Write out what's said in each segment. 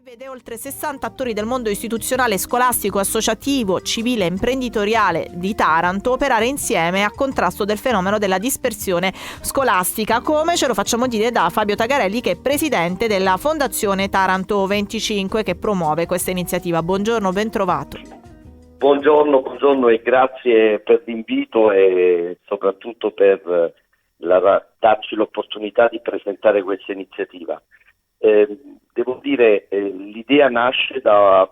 Vede oltre 60 attori del mondo istituzionale, scolastico, associativo, civile e imprenditoriale di Taranto operare insieme a contrasto del fenomeno della dispersione scolastica, come ce lo facciamo dire da Fabio Tagarelli, che è presidente della Fondazione Taranto 25, che promuove questa iniziativa. Buongiorno, ben trovato. Buongiorno e grazie per l'invito e soprattutto per darci l'opportunità di presentare questa iniziativa. Devo dire, l'idea nasce da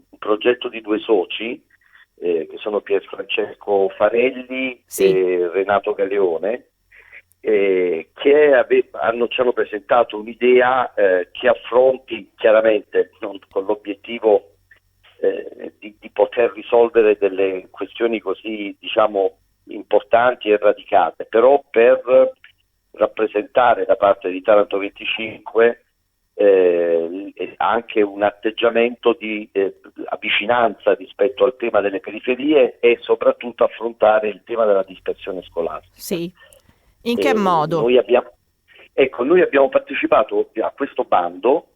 un progetto di due soci, che sono Pierfrancesco Farelli e Renato Galeone, che ci hanno presentato un'idea che affronti chiaramente non con l'obiettivo di poter risolvere delle questioni così, importanti e radicate, però per rappresentare da parte di Taranto 25 anche un atteggiamento di avvicinanza rispetto al tema delle periferie e soprattutto affrontare il tema della dispersione scolastica. Sì. In che modo? Noi abbiamo partecipato a questo bando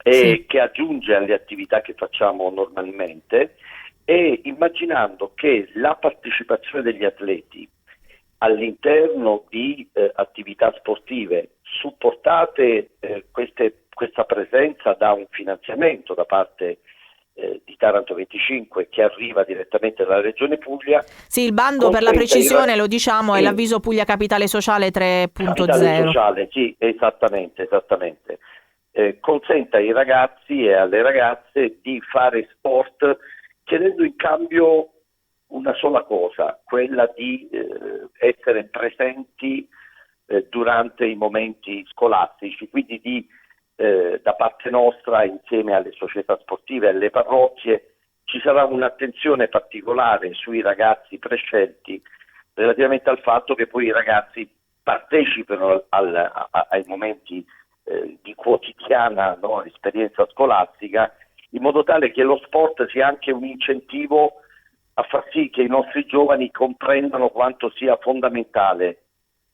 che aggiunge alle attività che facciamo normalmente, e immaginando che la partecipazione degli atleti all'interno di attività sportive supportate questa presenza da un finanziamento da parte di Taranto 25 che arriva direttamente dalla Regione Puglia. Sì, il bando, per la precisione, lo diciamo, è l'avviso Puglia Capitale Sociale 3.0. Capitale Sociale, sì, esattamente. Consente ai ragazzi e alle ragazze di fare sport chiedendo in cambio una sola cosa, quella di essere presenti durante i momenti scolastici, quindi da parte nostra, insieme alle società sportive e alle parrocchie, ci sarà un'attenzione particolare sui ragazzi prescelti relativamente al fatto che poi i ragazzi partecipino ai momenti di quotidiana esperienza scolastica, in modo tale che lo sport sia anche un incentivo a far sì che i nostri giovani comprendano quanto sia fondamentale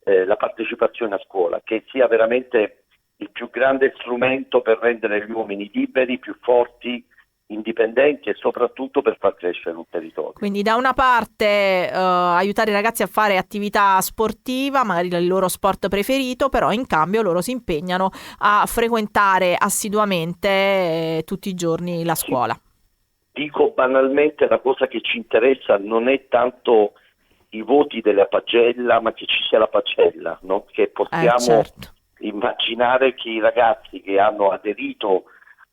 la partecipazione a scuola, che sia veramente il più grande strumento per rendere gli uomini liberi, più forti, indipendenti e soprattutto per far crescere un territorio. Quindi da una parte aiutare i ragazzi a fare attività sportiva, magari il loro sport preferito, però in cambio loro si impegnano a frequentare assiduamente tutti i giorni la scuola. Dico banalmente, la cosa che ci interessa non è tanto i voti della pagella, ma che ci sia la pagella, no? Che possiamo immaginare che i ragazzi che hanno aderito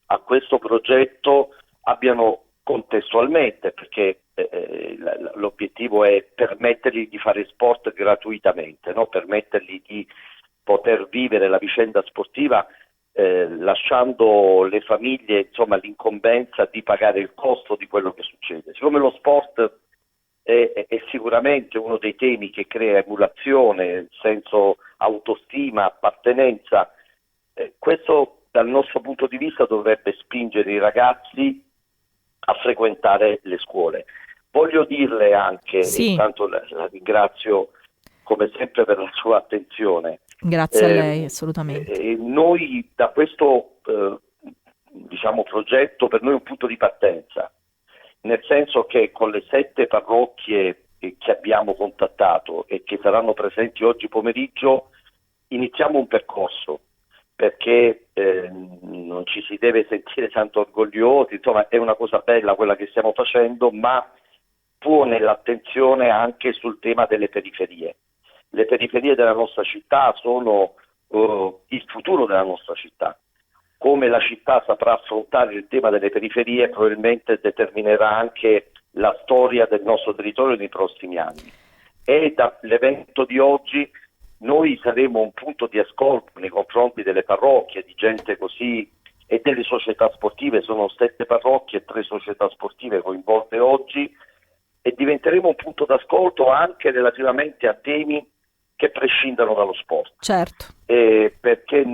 a questo progetto abbiano contestualmente, perché l'obiettivo è permettergli di fare sport gratuitamente, no? Permettergli di poter vivere la vicenda sportiva lasciando le famiglie l'incombenza di pagare il costo di quello che succede. Siccome lo sport è sicuramente uno dei temi che crea emulazione, senso autostima, appartenenza, questo dal nostro punto di vista dovrebbe spingere i ragazzi a frequentare le scuole. Voglio dirle anche, intanto la ringrazio come sempre per la sua attenzione. Grazie a lei, assolutamente. Noi da questo progetto, per noi è un punto di partenza, nel senso che con le 7 parrocchie che abbiamo contattato e che saranno presenti oggi pomeriggio iniziamo un percorso, perché non ci si deve sentire tanto orgogliosi, è una cosa bella quella che stiamo facendo, ma pone l'attenzione anche sul tema delle periferie. Le periferie della nostra città sono il futuro della nostra città. Come la città saprà affrontare il tema delle periferie probabilmente determinerà anche la storia del nostro territorio nei prossimi anni. E dall'evento di oggi noi saremo un punto di ascolto nei confronti delle parrocchie, di gente così, e delle società sportive. Sono 7 parrocchie e 3 società sportive coinvolte oggi, e diventeremo un punto d'ascolto anche relativamente a temi che prescindano dallo sport. Certo. Perché il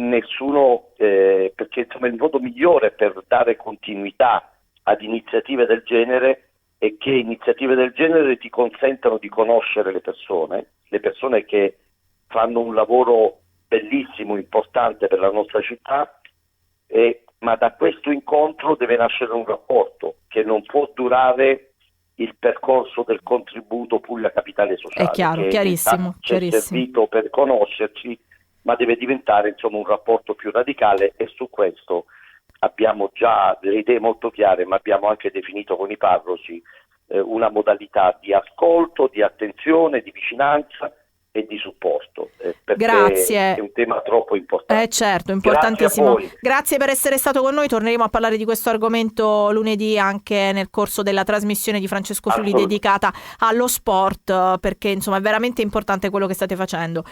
modo migliore per dare continuità ad iniziative del genere è che iniziative del genere ti consentano di conoscere le persone che fanno un lavoro bellissimo, importante per la nostra città, e ma da questo incontro deve nascere un rapporto che non può durare il percorso del contributo Puglia Capitale Sociale, È chiaro, che chiarissimo, ci è chiarissimo. servito per conoscerci, ma deve diventare insomma un rapporto più radicale, e su questo abbiamo già delle idee molto chiare, ma abbiamo anche definito con i parroci una modalità di ascolto, di attenzione, di vicinanza e di supporto, perché Grazie. è un tema troppo importante. Certo, Grazie a importantissimo. voi. Grazie per essere stato con noi. Torneremo a parlare di questo argomento lunedì anche nel corso della trasmissione di Francesco Sulli dedicata allo sport, perché insomma è veramente importante quello che state facendo.